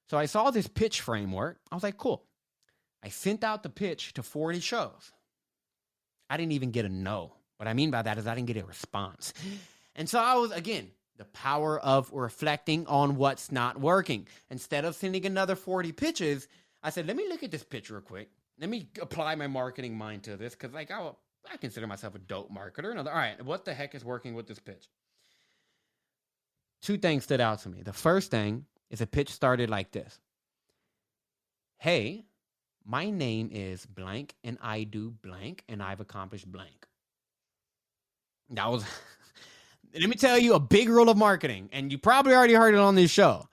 So I saw this pitch framework. I was like, cool. I sent out the pitch to 40 shows. I didn't even get a no. What I mean by that is I didn't get a response. And so I was, again, the power of reflecting on what's not working. Instead of sending another 40 pitches, I said, let me look at this pitch real quick. Let me apply my marketing mind to this because I consider myself a dope marketer. All right, what the heck is working with this pitch? Two things stood out to me. The first thing is the pitch started like this. Hey, my name is blank and I do blank and I've accomplished blank. That was, let me tell you, a big rule of marketing. And you probably already heard it on this show.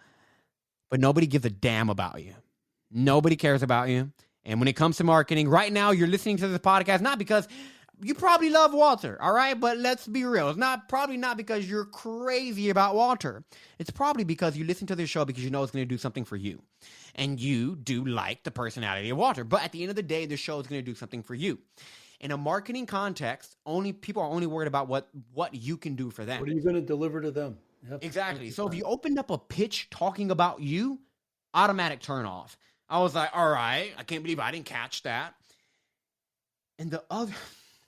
But nobody gives a damn about you. Nobody cares about you. And when it comes to marketing, right now you're listening to this podcast, not because you probably love Walter, all right? But let's be real. It's probably not because you're crazy about Walter. It's probably because you listen to this show because you know it's going to do something for you. And you do like the personality of Walter. But at the end of the day, the show is going to do something for you. In a marketing context, people are only worried about what you can do for them. What are you going to deliver to them? Yep. Exactly. So if you opened up a pitch talking about you, automatic turn off. I was like, all right, I can't believe I didn't catch that. And the other...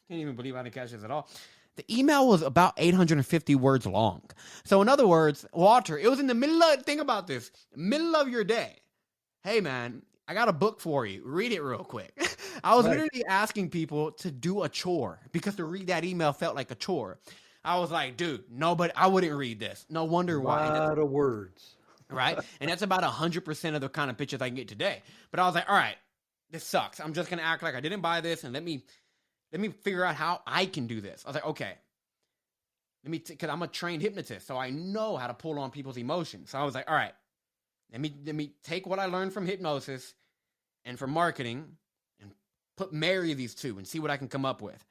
Can't even believe I didn't catch this at all. The email was about 850 words long. So in other words, Walter, it was in the middle of, think about this, middle of your day. Hey man, I got a book for you. Read it real quick. I was literally asking people to do a chore because to read that email felt like a chore. I was like, dude, nobody, I wouldn't read this. No wonder why. A lot of words. Right? And that's about 100% of the kind of pitches I can get today. But I was like, all right, this sucks. I'm just going to act like I didn't buy this and let me figure out how I can do this. I was like, okay, because I'm a trained hypnotist, so I know how to pull on people's emotions. So I was like, all right, let me take what I learned from hypnosis and from marketing and marry these two and see what I can come up with.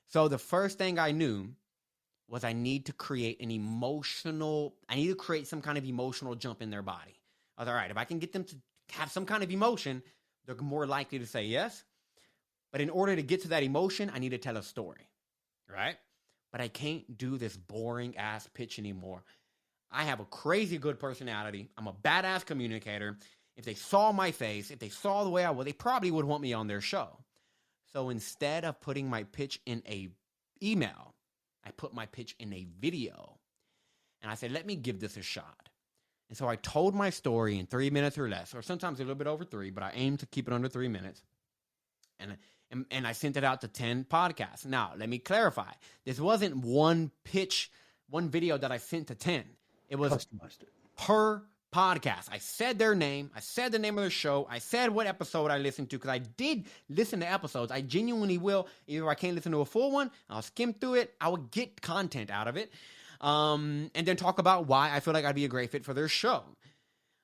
So the first thing I knew was I need to create some kind of emotional jump in their body. I was all right, if I can get them to have some kind of emotion, they're more likely to say yes. But in order to get to that emotion, I need to tell a story, right? But I can't do this boring ass pitch anymore. I have a crazy good personality. I'm a badass communicator. If they saw my face, if they saw the way I was, they probably would want me on their show. So instead of putting my pitch in a email, I put my pitch in a video. And I said, let me give this a shot. And so I told my story in 3 minutes or less, or sometimes a little bit over 3, but I aim to keep it under 3 minutes. And I sent it out to 10 podcasts. Now, let me clarify. This wasn't one video that I sent to 10. It was customized per podcast. I said their name. I said the name of the show. I said what episode I listened to because I did listen to episodes. I genuinely will. Either I can't listen to a full one, I'll skim through it. I will get content out of it. And then talk about why I feel like I'd be a great fit for their show.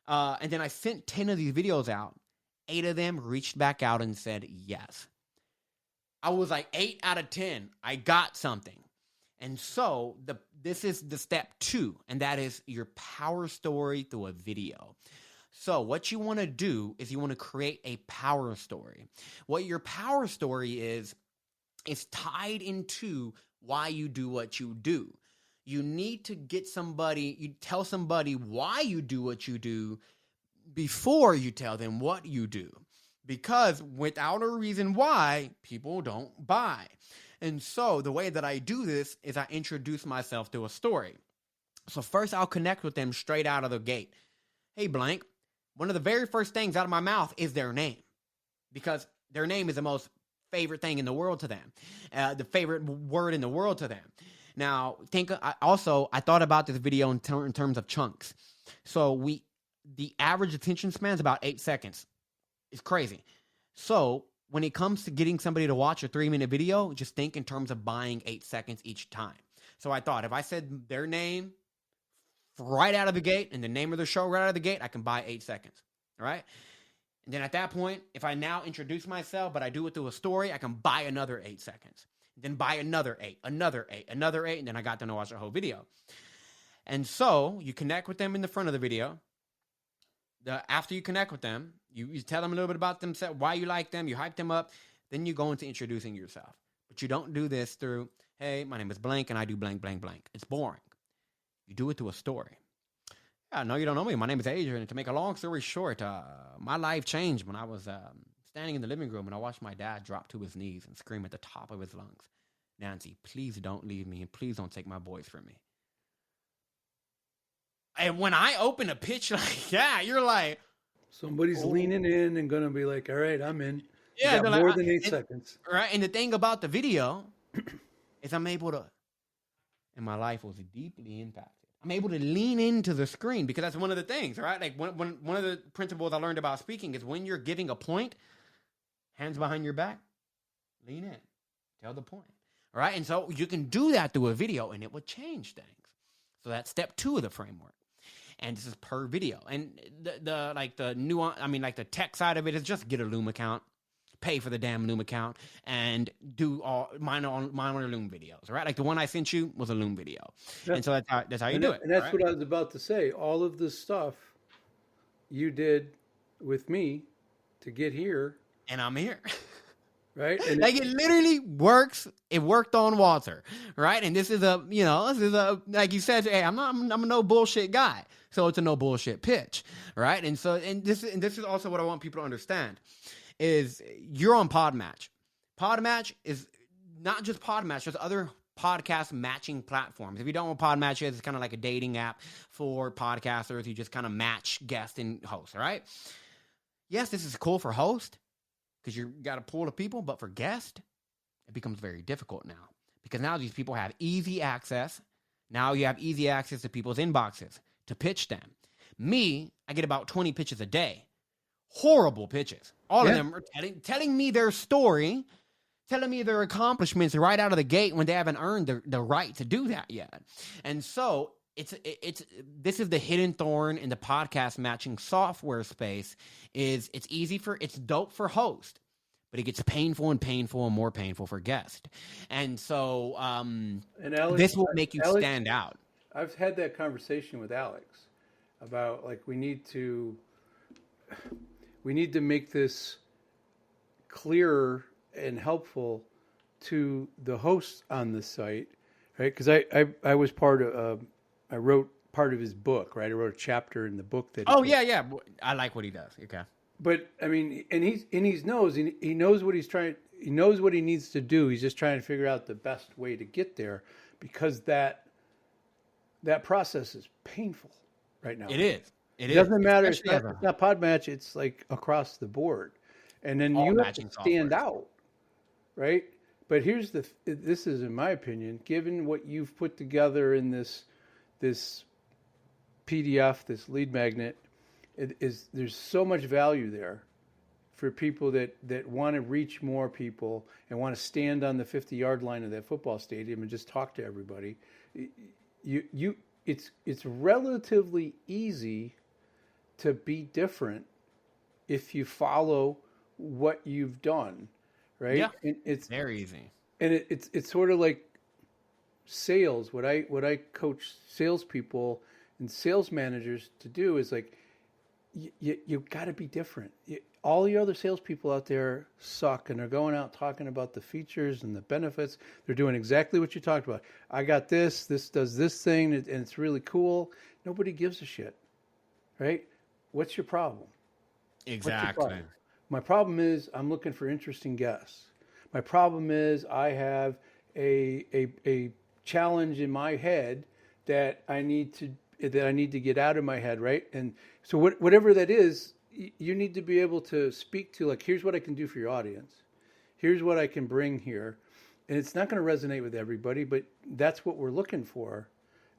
And then I sent 10 of these videos out. 8 of them reached back out and said yes. I was like 8 out of 10. I got something. And so this is the step 2, and that is your power story through a video. So what you want to do is you want to create a power story. What your power story is tied into why you do what you do. You need to you tell somebody why you do what you do before you tell them what you do. Because without a reason why, people don't buy. And so the way that I do this is I introduce myself to a story. So first I'll connect with them straight out of the gate. Hey, blank. One of the very first things out of my mouth is their name. Because their name is the most favorite thing in the world to them. The favorite word in the world to them. Now, I thought about this video in terms of chunks. So the average attention span is about 8 seconds. It's crazy. So when it comes to getting somebody to watch a 3-minute video, just think in terms of buying 8 seconds each time. So I thought if I said their name right out of the gate and the name of the show right out of the gate, I can buy 8 seconds. All right. And then at that point, if I now introduce myself, but I do it through a story, I can buy another 8 seconds. Then buy another 8, another 8, another 8. And then I got them to watch the whole video. And so you connect with them in the front of the video. After you connect with them, you tell them a little bit about themselves, why you like them, you hype them up, then you go into introducing yourself. But you don't do this through, hey, my name is blank and I do blank, blank, blank. It's boring. You do it through a story. Yeah, no, you don't know me. My name is Adrian. And to make a long story short, my life changed when I was standing in the living room and I watched my dad drop to his knees and scream at the top of his lungs, Nancy, please don't leave me and please don't take my boys from me. And when I open a pitch like that, you're like... Somebody's leaning in and going to be like, all right, I'm in. Yeah, you got more than 8 seconds. Right, and the thing about the video is I'm able to... And my life was deeply impacted. I'm able to lean into the screen because that's one of the things, right? Like one of the principles I learned about speaking is when you're giving a point, hands behind your back, lean in, tell the point. All right, and so you can do that through a video and it would change things. So that's step 2 of the framework. And this is per video. And the nuance, the tech side of it is just get a Loom account, pay for the damn Loom account and do all mine on Loom videos, right? Like the one I sent you was a Loom video. Yeah. And so that's how you do it. And that's right? what I was about to say. All of this stuff you did with me to get here, And I'm here. right? And Like it literally works. It worked on Walter, right? And this is like you said, hey, I'm a no bullshit guy. So it's a no bullshit pitch, right? And this is also what I want people to understand is you're on Podmatch. Podmatch is not just Podmatch, there's other podcast matching platforms. If you don't know what Podmatch is, it's kind of like a dating app for podcasters. You just kind of match guests and hosts, right? Yes, this is cool for host because you got a pool of people, but for guest, it becomes very difficult now because now these people have easy access. Now you have easy access to people's inboxes to pitch them. Me, I get about 20 pitches a day. Horrible pitches. All of them are telling me their story, telling me their accomplishments right out of the gate when they haven't earned the right to do that yet. And so this is the hidden thorn in the podcast matching software space. It's dope for host, but it gets painful and more painful for guest. And so and Alex, this will make you stand out. I've had that conversation with Alex about like we need to make this clearer and helpful to the hosts on the site, right? Because I was I wrote part of his book, right? I wrote a chapter in the book that. Yeah. I like what he does. Okay. But I mean, and he knows what he's trying. He knows what he needs to do. He's just trying to figure out the best way to get there, because that process is painful right now. It is. It doesn't matter. It's not Podmatch. It's like across the board, and then you have to stand out, right? But this is, in my opinion, given what you've put together in this PDF, this lead magnet, there's so much value there for people that want to reach more people and want to stand on the 50-yard line of that football stadium and just talk to everybody. It's relatively easy to be different if you follow what you've done, right? Yeah, and it's very easy. And it's sort of like sales. What I coach salespeople and sales managers to do is like, you got to be different. All the other salespeople out there suck, and they're going out talking about the features and the benefits. They're doing exactly what you talked about. I got this does this thing, and it's really cool. Nobody gives a shit, right? What's your problem? Exactly. My problem is I'm looking for interesting guests. My problem is I have a challenge in my head that I need to get out of my head, right? And so whatever that is, you need to be able to speak to, like, here's what I can do for your audience. Here's what I can bring here. And it's not going to resonate with everybody, but that's what we're looking for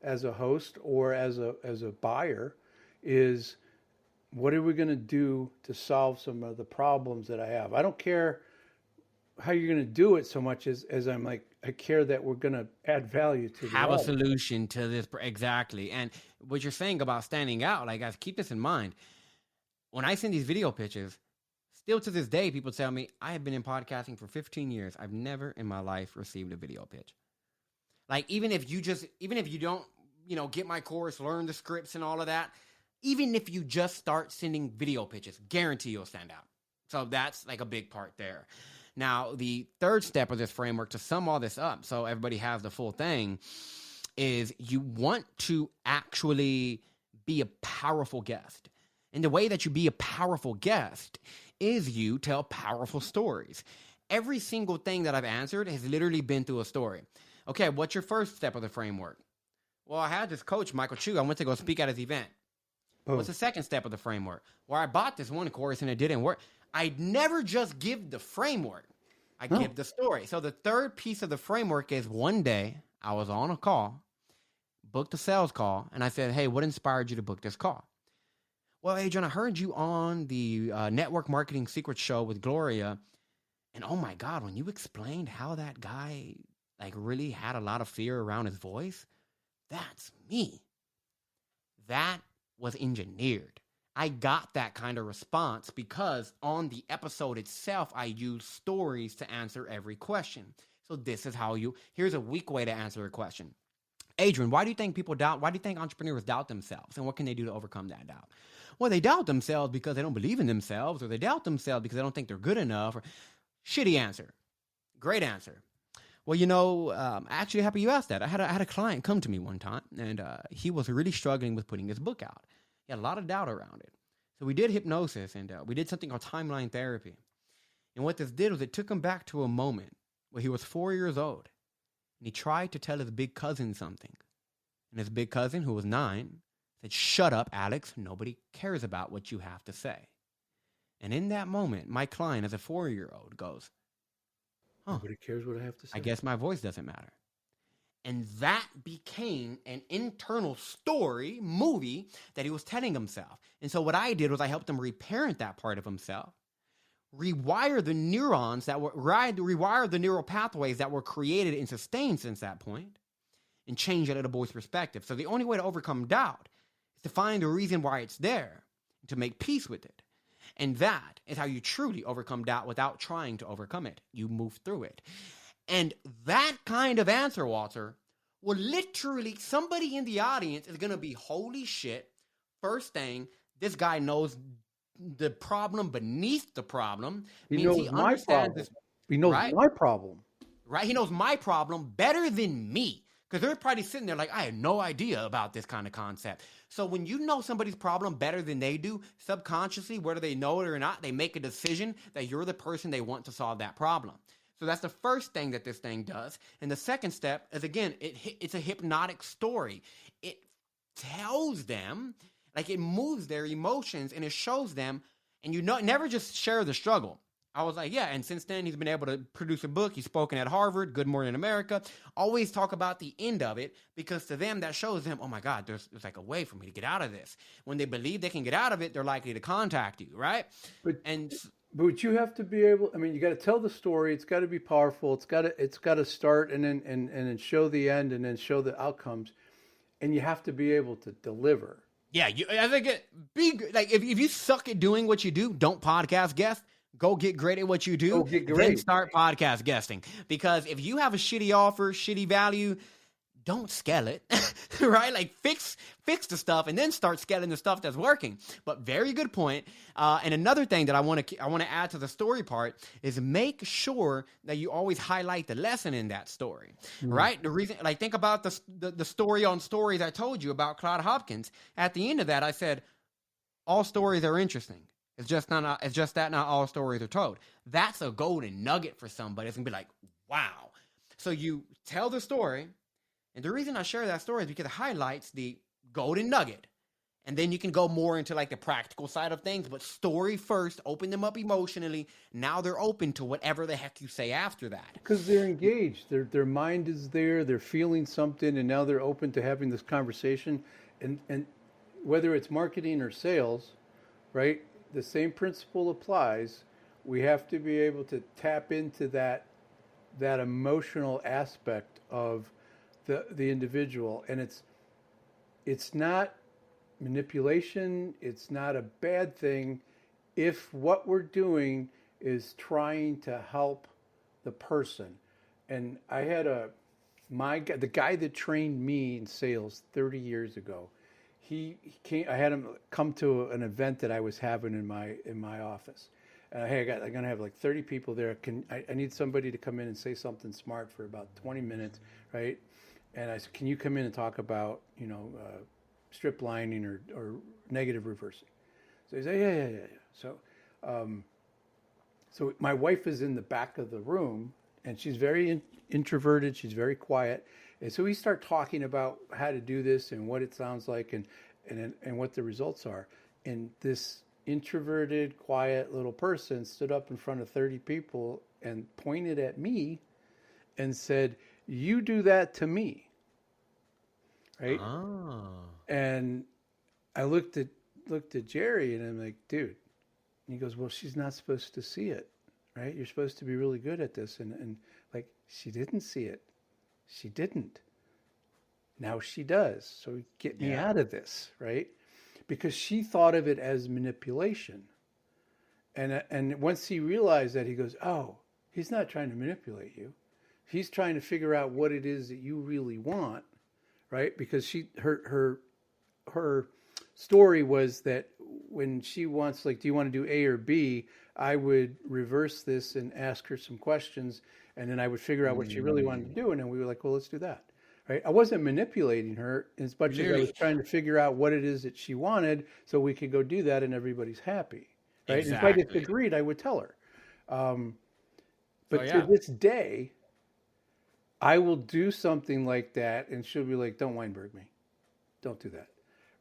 as a host or as a buyer is, what are we going to do to solve some of the problems that I have? I don't care how you're going to do it so much as I'm like, I care that we're going to add value to have a solution to this. Exactly. And what you're saying about standing out, like, guys, keep this in mind. When I send these video pitches, still to this day, people tell me, I have been in podcasting for 15 years. I've never in my life received a video pitch. Like, even if you don't, get my course, learn the scripts and all of that, even if you just start sending video pitches, guarantee you'll stand out. So that's like a big part there. Now, the third step of this framework to sum all this up, so everybody has the full thing, is you want to actually be a powerful guest. And the way that you be a powerful guest is you tell powerful stories. Every single thing that I've answered has literally been through a story. Okay, what's your first step of the framework? Well, I had this coach, Michael Chu. I went to go speak at his event. Oh. What's the second step of the framework? Well, I bought this one course and it didn't work. I never just give the framework. I give the story. So the third piece of the framework is, one day I was on a call, booked a sales call, and I said, hey, what inspired you to book this call? Well, Adrian, I heard you on the Network Marketing Secrets show with Gloria, and oh my God, when you explained how that guy like really had a lot of fear around his voice, that's me. That was engineered. I got that kind of response because on the episode itself, I used stories to answer every question. So this is how here's a weak way to answer a question. Adrian, why do you think why do you think entrepreneurs doubt themselves? And what can they do to overcome that doubt? Well, they doubt themselves because they don't believe in themselves, or they doubt themselves because they don't think they're good enough, or shitty answer. Great answer. Well, actually happy you asked that. I had a client come to me one time, and he was really struggling with putting his book out. He had a lot of doubt around it. So we did hypnosis, and we did something called timeline therapy. And what this did was it took him back to a moment where he was 4 years old. And he tried to tell his big cousin something. And his big cousin, who was 9, said, "Shut up, Alex. Nobody cares about what you have to say." And in that moment, my client, as a 4-year-old, goes, Nobody cares what I have to say. I guess my voice doesn't matter. And that became an internal story, movie, that he was telling himself. And so what I did was I helped him reparent that part of himself, rewire the neurons rewire the neural pathways that were created and sustained since that point, and change that little boy's perspective. So the only way to overcome doubt is to find the reason why it's there, to make peace with it. And that is how you truly overcome doubt without trying to overcome it. You move through it. And that kind of answer, Walter, will literally, somebody in the audience is going to be, holy shit, first thing, this guy knows the problem beneath the problem. He knows my problem. He knows my problem. Right? He knows my problem better than me. Because they're probably sitting there like, I had no idea about this kind of concept. So when you know somebody's problem better than they do, subconsciously, whether they know it or not, they make a decision that you're the person they want to solve that problem. So that's the first thing that this thing does. And the second step is, again, it's a hypnotic story. It tells them, like, it moves their emotions and it shows them, and never just share the struggle. I was like, yeah, and since then he's been able to produce a book. He's spoken at Harvard, Good Morning America. Always talk about the end of it, because to them that shows them, oh my God, there's like a way for me to get out of this. When they believe they can get out of it, they're likely to contact you, right? But you have to be able. I mean, you got to tell the story. It's got to be powerful. It's got to start and then show the end and then show the outcomes, and you have to be able to deliver. Yeah, I think if you suck at doing what you do, don't podcast guest. Go get great at what you do, then start podcast guesting. Because if you have a shitty offer, shitty value, don't scale it, right? Like fix the stuff and then start scaling the stuff that's working. But very good point. And another thing that I want to add to the story part is make sure that you always highlight the lesson in that story, right? The reason, like, think about the story on stories I told you about Claude Hopkins. At the end of that, I said, all stories are interesting. It's just that not all stories are told. That's a golden nugget for somebody. It's going to be like, wow. So you tell the story, and the reason I share that story is because it highlights the golden nugget. And then you can go more into like the practical side of things, but story first, open them up emotionally. Now they're open to whatever the heck you say after that. Because they're engaged. Their mind is there. They're feeling something, and now they're open to having this conversation. And whether it's marketing or sales, right? The same principle applies. We have to be able to tap into that emotional aspect of the individual, and it's not manipulation. It's not a bad thing if what we're doing is trying to help the person. And I had the guy that trained me in sales 30 years ago. He came. I had him come to an event that I was having in my office. Hey, I'm gonna have like 30 people there. I need somebody to come in and say something smart for about 20 minutes, right? And I said, can you come in and talk about strip lining or negative reversing? So he said, yeah. So my wife is in the back of the room, and she's very introverted. She's very quiet. And so we start talking about how to do this and what it sounds like and what the results are. And this introverted, quiet little person stood up in front of 30 people and pointed at me and said, "You do that to me." Right? Oh. And I looked at Jerry and I'm like, dude. And he goes, well, she's not supposed to see it, right? You're supposed to be really good at this. And like, she didn't see it. She didn't. Now she does. So get me out of this, right? because she thought of it as manipulation. And once he realized that, he goes, oh, he's not trying to manipulate you. He's trying to figure out what it is that you really want, right? Because her story was that when she wants, like, do you want to do A or B? I would reverse this and ask her some questions, and then I would figure out what she really wanted to do, and then we were like, well, let's do that, right? I wasn't manipulating her as much as I was trying to figure out what it is that she wanted so we could go do that and everybody's happy, right? Exactly. And if I disagreed, I would tell her. But to this day, I will do something like that, and she'll be like, don't Weinberg me. Don't do that.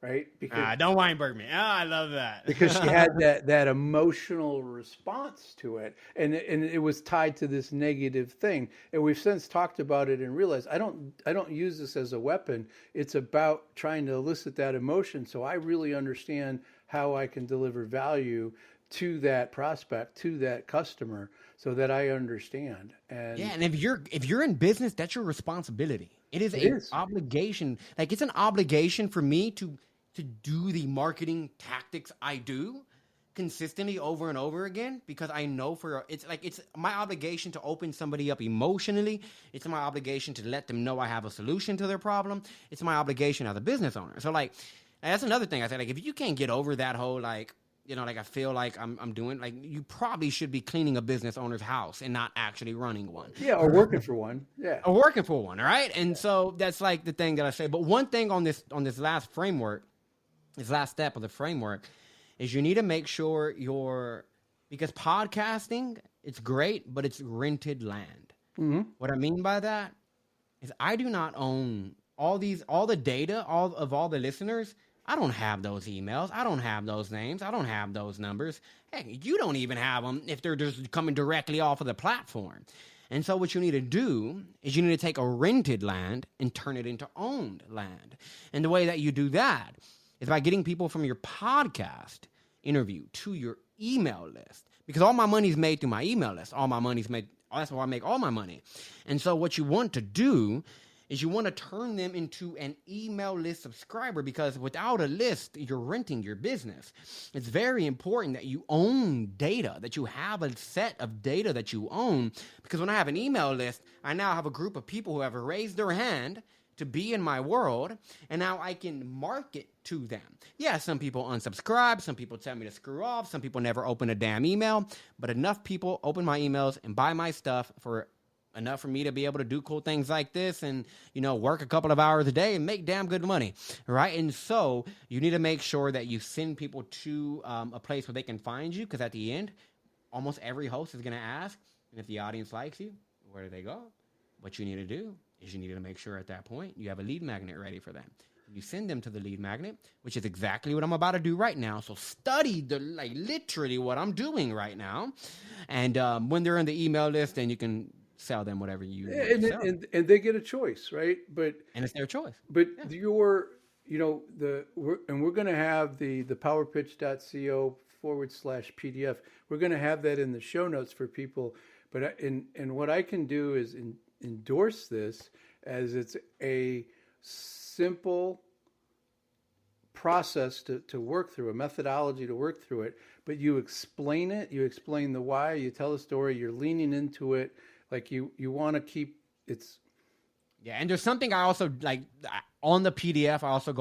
Right? Because don't Weinberg me. I love that. Because she had that emotional response to it, and it was tied to this negative thing. And we've since talked about it and realized I don't use this as a weapon. It's about trying to elicit that emotion, so I really understand how I can deliver value to that prospect, to that customer, so that I understand. And if you're in business, that's your responsibility. It is obligation. Like, it's an obligation for me to do the marketing tactics I do consistently over and over again, because I know it's my obligation to open somebody up emotionally. It's my obligation to let them know I have a solution to their problem. It's my obligation as a business owner. So, like, that's another thing I said. Like, if you can't get over that whole, like, you know, like, I feel like I'm doing, like, you probably should be cleaning a business owner's house and not actually running one. Yeah, or working for one. Yeah. Or working for one, all right? And so that's, like, the thing that I say. But one thing on this last framework, this last step of the framework, is you need to make sure because podcasting, it's great, but it's rented land. Mm-hmm. What I mean by that is I do not own all the data, all the listeners. I don't have those emails. I don't have those names. I don't have those numbers. Heck, you don't even have them if they're just coming directly off of the platform. And so what you need to do is you need to take a rented land and turn it into owned land. And the way that you do that is by getting people from your podcast interview to your email list. Because all my money is made through my email list. That's where I make all my money. And so what you want to do is you want to turn them into an email list subscriber, because without a list, you're renting your business. It's very important that you own data, that you have a set of data that you own, because when I have an email list, I now have a group of people who have raised their hand to be in my world, and now I can market to them. Yeah, some people unsubscribe, some people tell me to screw off, some people never open a damn email, but enough people open my emails and buy my stuff for enough for me to be able to do cool things like this and, you know, work a couple of hours a day and make damn good money, right? And so you need to make sure that you send people to a place where they can find you, because at the end, almost every host is going to ask, and if the audience likes you, where do they go? What you need to do is you need to make sure at that point you have a lead magnet ready for them. You send them to the lead magnet, which is exactly what I'm about to do right now. So study literally what I'm doing right now. And when they're in the email list, then you can sell them whatever you sell. And they get a choice, right? And it's their choice. But we're going to have the powerpitch.co/PDF. We're going to have that in the show notes for people. But and what I can do is endorse this as it's a simple process to work through, a methodology to work through it. But you explain it, you explain the why, you tell a story, you're leaning into it. Like you want to keep it's. Yeah, and there's something I also like on the PDF. I also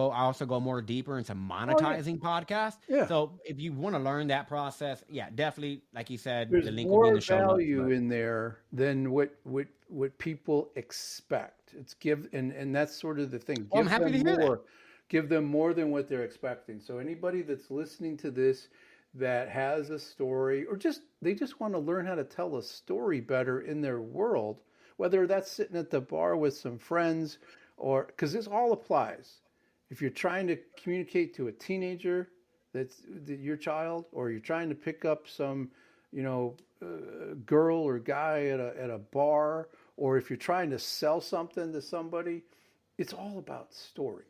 go more deeper into monetizing podcasts. Yeah. So if you want to learn that process, yeah, definitely, like you said, there's the link will be in the show notes. There's more value in there than what people expect. It's and that's sort of the thing. I'm happy to hear that. Give them more than what they're expecting. So anybody that's listening to this that has a story, or they just want to learn how to tell a story better in their world, whether that's sitting at the bar with some friends, or because this all applies. If you're trying to communicate to a teenager that's your child, or you're trying to pick up some, girl or guy at a bar, or if you're trying to sell something to somebody, it's all about stories.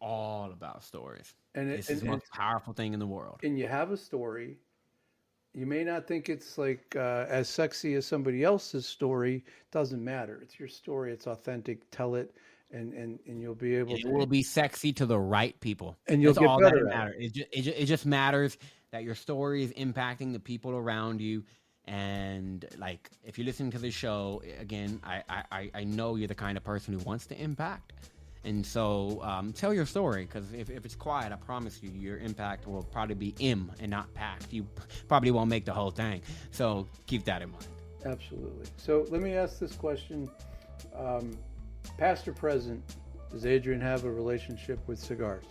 All about stories. And this is the most powerful thing in the world. And you have a story. You may not think it's like as sexy as somebody else's story. Doesn't matter. It's your story. It's authentic. Tell it. and you'll be able to. It will be sexy to the right people. And you'll That's get all better that at matters. It just matters that your story is impacting the people around you. And like, if you listen to this show, again, I know you're the kind of person who wants to impact. And so tell your story, because if it's quiet, I promise you, your impact will probably be and not packed. You probably won't make the whole thing. So keep that in mind. Absolutely. So let me ask this question. Past or present, does Adrian have a relationship with cigars?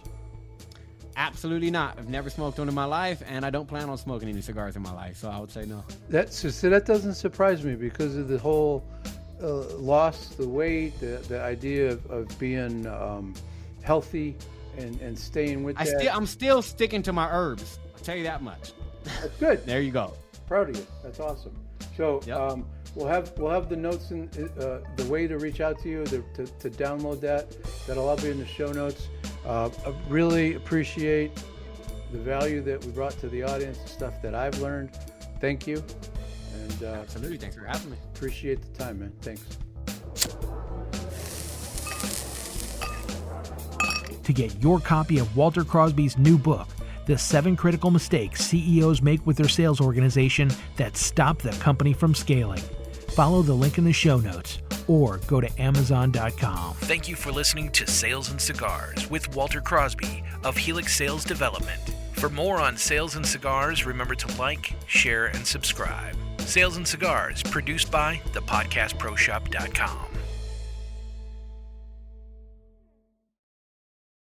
Absolutely not. I've never smoked one in my life, and I don't plan on smoking any cigars in my life. So I would say no. That doesn't surprise me because of the whole loss, the weight, the idea of being healthy and staying with that. I'm still sticking to my herbs. I'll tell you that much. That's good. There you go. Proud of you. That's awesome. So Yep. we'll have the notes and the way to reach out to you to download that. That'll all be in the show notes. I really appreciate the value that we brought to the audience, the stuff that I've learned. Thank you. And Absolutely. Thanks for having me. appreciate the time, man. Thanks. To get your copy of Walter Crosbys' new book, The 7 Critical Mistakes CEOs Make with Their Sales Organization That Stop the Company from Scaling, follow the link in the show notes or go to Amazon.com. Thank you for listening to Sales and Cigars with Walter Crosby of Helix Sales Development. For more on Sales and Cigars, remember to like, share, and subscribe. Sales and Cigars, produced by thepodcastproshop.com.